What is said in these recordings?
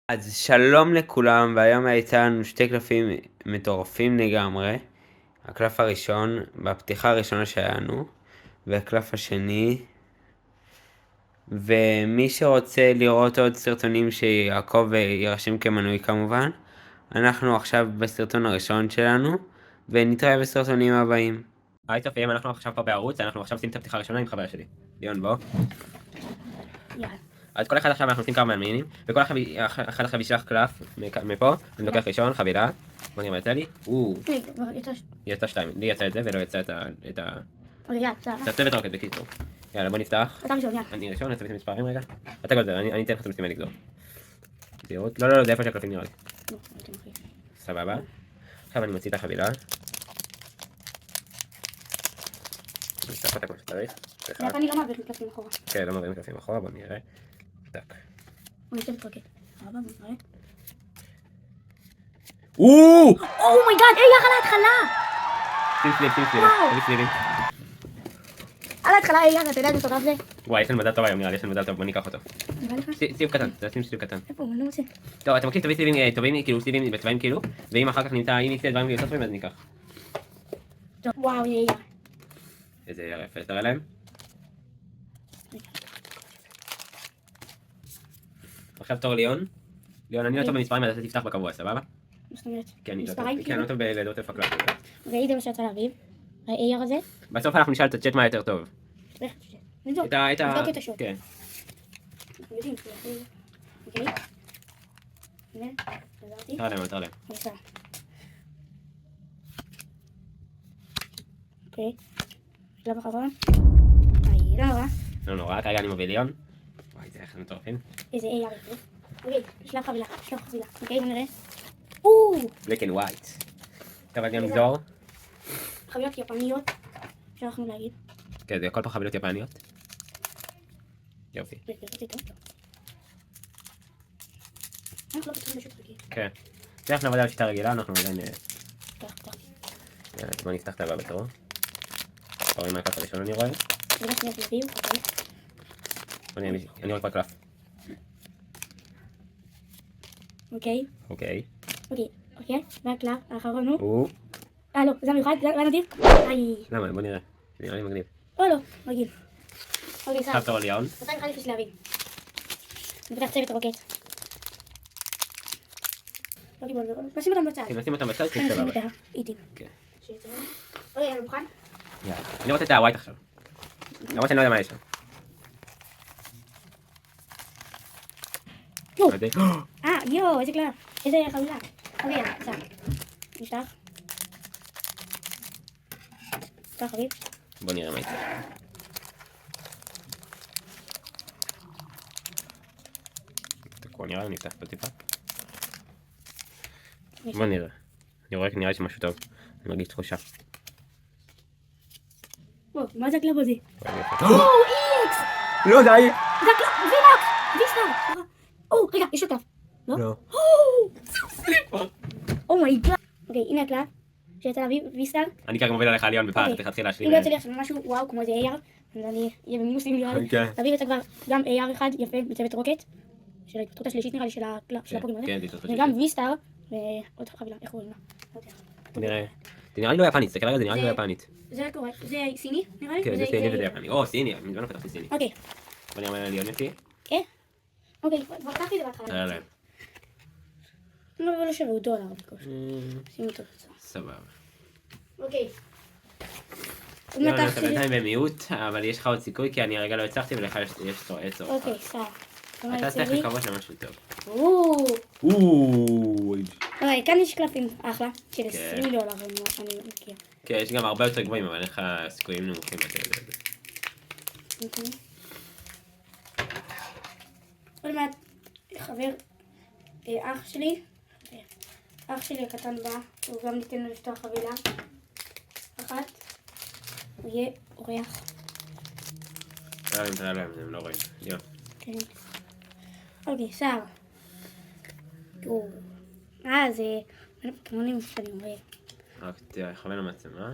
אז שלום לכולם, והיום הייתה לנו שתי קלפים מטורפים לגמרי. הקלף הראשון, בפתיחה הראשונה שהיה לנו, והקלף השני. ומי שרוצה לראות עוד סרטונים שיעקב יירשם כמנוי כמובן. אנחנו עכשיו בסרטון הראשון שלנו, ונתראה בסרטונים הבאים. היי צופים, אנחנו עכשיו פה בערוץ, אנחנו עכשיו עושים את הפתיחה הראשונה עם חבר שלי. ליאון בוא. יאללה. אז כל אחד עכשיו אנחנו עושים כמה מאמינים, וכל אחד עכשיו ישלח קלף מפה, אני לוקח ראשון, חבילה, בוא נראה מה יצא לי, יצא 2, לי יצא את זה ולא יצא את ה... את הצוות רוקט בקיצור. יאללה בוא נפתח. אתה ראשון, יאללה. אני ראשון, נצא מספרים רגע. אתה גוזר, אני אתן לך את המשימה לגזור. זהירות, לא, זה איפה שהקלפים נראה לי. סבבה. עכשיו אני מוציא את החבילה. נפתח אותה כמו שצריך. אני לא מעביר מקלפים אחורה. כן, לא מעביר מקלפים אחורה, בוא נראה. טק. הוא יוצא בטרוקט. סבבה, בוא נראה. אומייגאד, יחד להתחלה! שים סליבים. על ההתחלה, יחד, אתה יודע איזה מטורף זה? וואי, יש לנו מזל טוב היום נראה לי, יש לנו מזל טוב, בוא ניקח אותו. נראה לך? סליב קטן, שים סליב קטן. איפה הוא? אני לא מוצא. טוב, אתה מכיר תביא סליבים טובים, כאילו סליבים בצבעים כאילו, ואם אחר כך נמצא, אם יצא דברים יותר טובים אז ניקח. טוב, וואו, יהיה. איזה יפה, תראה להם. עכשיו תור ליאון. ליאון, אני לא טוב במספרים, אז אתה תפתח בקבוע, סבבה? זאת אומרת, כן, אני מספריים לא טוב בלדעות איפה קלף. ראית מה שיצא להריב? האייר הזה? בסוף אנחנו נשאל את הצ'אט מה יותר טוב. נבדוק. את ה... נבדוק את השוט. כן. אנחנו יודעים, אוקיי? הנה, חזרתי. תראה להם. בסדר. אוקיי. שלב אחרון. לא נורא. לא נורא, כרגע אני מוביל ליאון. וואי, זה איך מטורפים. איזה אייר יפה. אוקיי, שלח חבילה. אוקיי, בוא נראה. black and white. טוב, אז גם נגזור. חבילות יפניות. שכחנו להגיד. כן, זה הכל פה חבילות יפניות. יופי. אנחנו לא פתחים בשוק רגיל. כן. זה אנחנו נעבוד על שיטה רגילה, אנחנו עדיין... פתחתי. יאללה, בוא נפתח את הבא בתור. רואים מה הקלף הראשון אני רואה. זה רק שנייה תביאו, אוקיי. בוא נראה, אני רואה כבר קלף. אוקיי. אוקיי. והקלף האחרון הוא? הוא... לא, זה המיוחד, זה נדיר? למה? בוא נראה. זה נראה לי מגניב. לא, רגיל. אוקיי, עכשיו תור ליאון. 250 להבין. נפתח צוות רוקט. לא קיבול, נשים אותם בצד. נשים אותם בצד, כן, נשים סבבה. אותם, איטים. כן. אוקיי, אני מוכן? יאללה. אני רוצה את הווייט עכשיו. למרות שאני לא יודע מה יש שם. יואו, איזה קלף. איזה חבילה. אוקיי, יאללה, סע. נפתח. נפתח חביב. בוא נראה מה יצא. תקוע נראה, אני אפתח פה טיפה. בוא נראה. אני רואה נראה לי שמשהו טוב. אני מרגיש תחושה. מה זה הקלף הזה? איקס! לא, די! זה הקלף, ויסטר! רגע, יש עוד קלף. לא. אומייגאד. אוקיי, הנה הקלף. שיצא להביא ויסטר. אני כרגע מוביל עליך ליאון בפער, אתה תתחיל להשלים. אם לא יוצא לי עכשיו משהו וואו כמו איזה AR, אז אני אהיה במימוסים נראה לי. תביא יוצא כבר גם AR אחד יפה בצוות רוקט, של ההתפתחות השלישית נראה לי של הפוקימון הזה, וגם ויסטר, ועוד חבילה, איך קוראים לה? נראה. זה נראה לי לא יפנית, זה כרגע זה נראה לי לא יפנית. זה קורה, זה סיני נראה לי? כן, זה סיני וזה יפני. או, סיני, מזמן לא פתחתי סיני. אוקיי. בוא נראה מה ליאון יוציא. כן? אוקיי, כבר פתחתי את זה בהתחלה. תראה להם. לא שווה, הוא דולר בקושי. שים אותו. סבבה. אוקיי. לא, אתה בינתיים במיעוט, אבל יש לך עוד סיכוי כי אני הרגע לא הצלחתי ולך יש עצור. אוקיי, סע. אתה צריך לקוות למשהו טוב. אוקיי, כאן יש קלפים אחלה, של $20, אני מכיר. כן, יש גם הרבה יותר גבוהים, אבל אין לך סיכויים נמוכים בטלוויזיה. אוקיי. עוד מעט, חבר, אח שלי הקטן בא, הוא גם ניתן לו לפתוח חבילה אחת, הוא יהיה אורח. תראה להם, הם לא רואים. יו. כן. אוקיי, שר. זה כמונים שאני רואה. רק תראה, חווה למצלמה.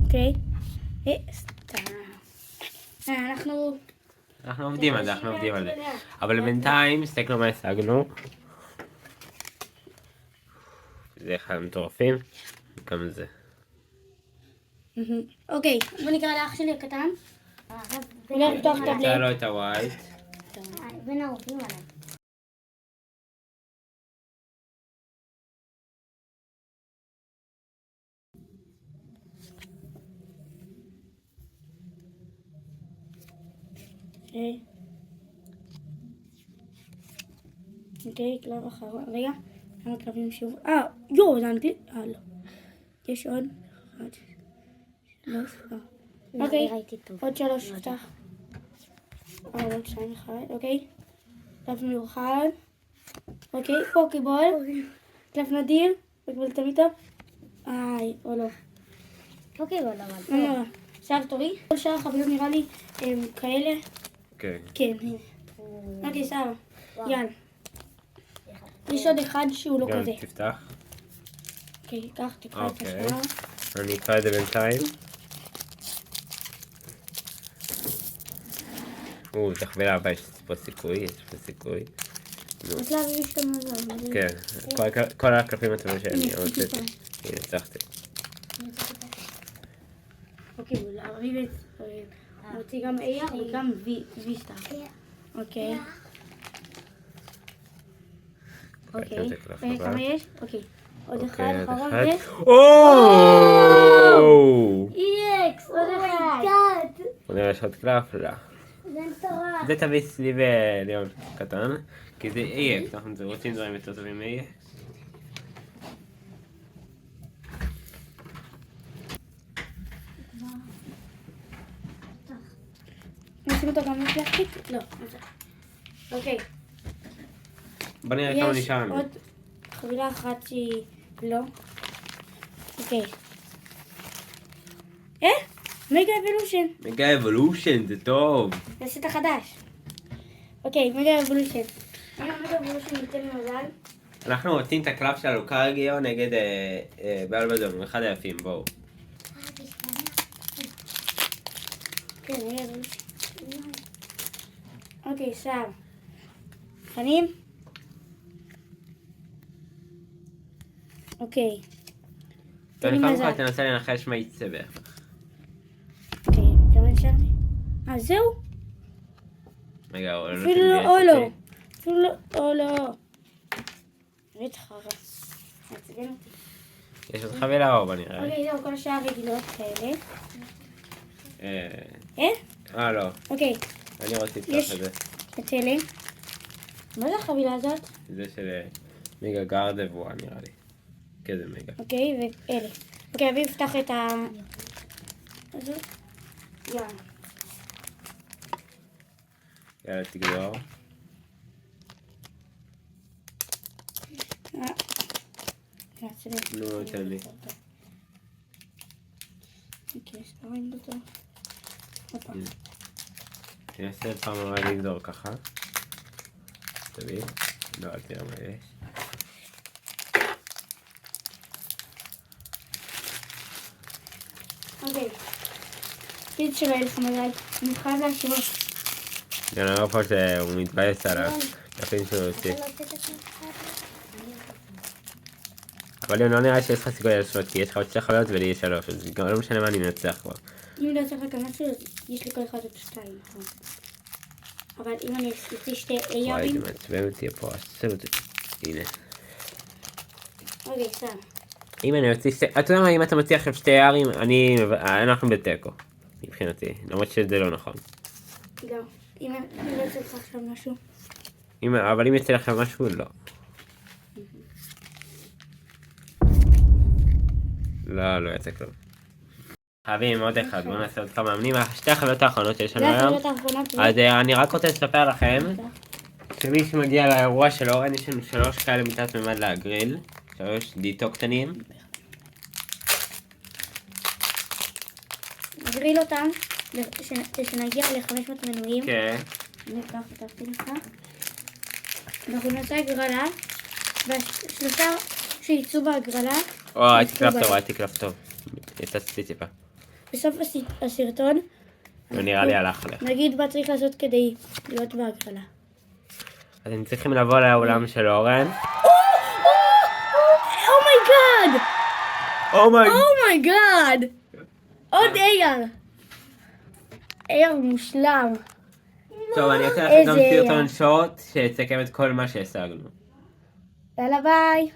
אוקיי. סתם. אנחנו אנחנו עובדים על זה, אבל בינתיים, הסתכלנו מה השגנו. זה אחד המטורפים, גם זה. אוקיי, בוא נקרא לאח שלי הקטן. אולי לפתוח טאבלט. נמצא לו את הווייט. בין הרופאים עליי. אוקיי, קלף אחרון. רגע, כמה קלפים שוב. יו, זה אנגלית? לא. יש עוד. 1, 3, אוקיי, עוד 3, פתח. עוד 2, 1, אוקיי. קלף מיוחד. אוקיי, פוקיבול. קלף נדיר. פוקיבול תמיד טוב. או לא. פוקיבול אבל. לא. עכשיו תורי. כל שאר החבילות נראה לי הם כאלה. כן. כן, הנה. אוקיי, סבבה. יאללה. יש עוד אחד שהוא לא כזה. תפתח. אוקיי, קח, תקרא את השאר. אני אקרא את זה בינתיים. זה חבילה הבאה, יש פה סיכוי, אז להביא את המזל. כן, כל הקלפים הטובים שאני הוצאתי. הנה, הצלחתי. אוקיי, להביא את... הוציא גם אייר וגם ויסטה. אוקיי. אוקיי, כמה יש? אוקיי. עוד אחד, אחרון ו... איקס! עוד אחד! בוא נראה יש עוד קלף, לא. זה מטורף. זה תביא סביב ליאון קטן, כי זה EX, אנחנו רוצים דברים יותר טובים מ-EX. נשים אותו גם בפלסטיק? לא. אוקיי. בוא נראה כמה נשאר לנו. יש עוד חבילה אחת שהיא לא. אוקיי. מגה אבולושן. מגה אבולושן, זה טוב. זה הסט החדש. אוקיי, מגה אבולושן. אם המגה אבולושן ייתן לי מזל. אנחנו רוצים את הקלף של הלוקרגיו נגד בלבזון, הוא אחד היפים, בואו. כן, מגה אבולושן. אוקיי, סער. חנים? אוקיי. תן לי קודם מזל. כל תנסה לנחש מה יצא בערך. אוקיי, כמה נשאר לי? זהו? רגע, אפילו לא, או לא. אפילו לא, או לא. באמת חרא. מעצבן אותי. יש עוד חבילה או בוא נראה. אוקיי, זהו, כל השאר רגילות כאלה. לא. אוקיי, אני רוצה לפתוח יש. את זה. את אלה. מה זה החבילה הזאת? זה של מגה גרדבואה נראה לי. כן, זה מגה. אוקיי, ואלה. אוקיי, אביב, פתח את ה... הזאת. יאללה. יאללה, תגזור. מעצבן. נו, תן לי. אוקיי, ספרים אותו. הופה. תנסה פעם הבאה לגזור ככה. תביא. לא, אל תראה מה יש. אוקיי. תגיד שלא יהיה לך מזל. אני חייב להשאירות. אני אומר פה שהוא מתבאס על הקלפים שהוא יוציא. אבל לא נראה שיש לך סיכוי לעשות, כי יש לך עוד 2 חבילות ולי יש 3, אז גם לא משנה מה אני מנצח כבר. אם לא צריך כאן משהו, יש לי כל אחד עוד 2. אבל אם אני אוציא 2 וואי, ARים... זה מעצבן אותי פה, עשה אותי. הנה. אוקיי, סתם. אם אני אוציא אתה יודע מה, אם אתה מוציא עכשיו 2 ARים, אנחנו בתיקו. מבחינתי, למרות שזה לא נכון. גם. אם לא צריך עכשיו משהו... אבל אם יצא לכם משהו, לא. לא יצא כלום. חייבים עוד אחד, בואו נעשה עוד כמה מאמנים. 2 החבילות האחרונות שיש לנו זה היום. החבילות האחרונות. אז אני רק רוצה לספר לכם שמי שמגיע לאירוע של אורן יש לנו 3 כאלה מתת ממד להגריל, 3 דיטו קטנים. נגריל אותם, שנגיע ל-500 מנויים. כן. אני אקח, כתבתי לך. אנחנו נעשה הגרלה, והשלושה שיצאו בהגרלה. הייתי קלף טוב. יצאתי טיפה. בסוף הסרטון ונראה לי הלך לך. נגיד מה צריך לעשות כדי להיות בהגרלה. אז הם צריכים לבוא לאולם של אורן. אומייגאד! אומייג! אומייגאד! עוד אייר! אייר מושלם. טוב, אני אעשה לך גם סרטון שורט שיסכם את כל מה שהשגנו. יאללה ביי.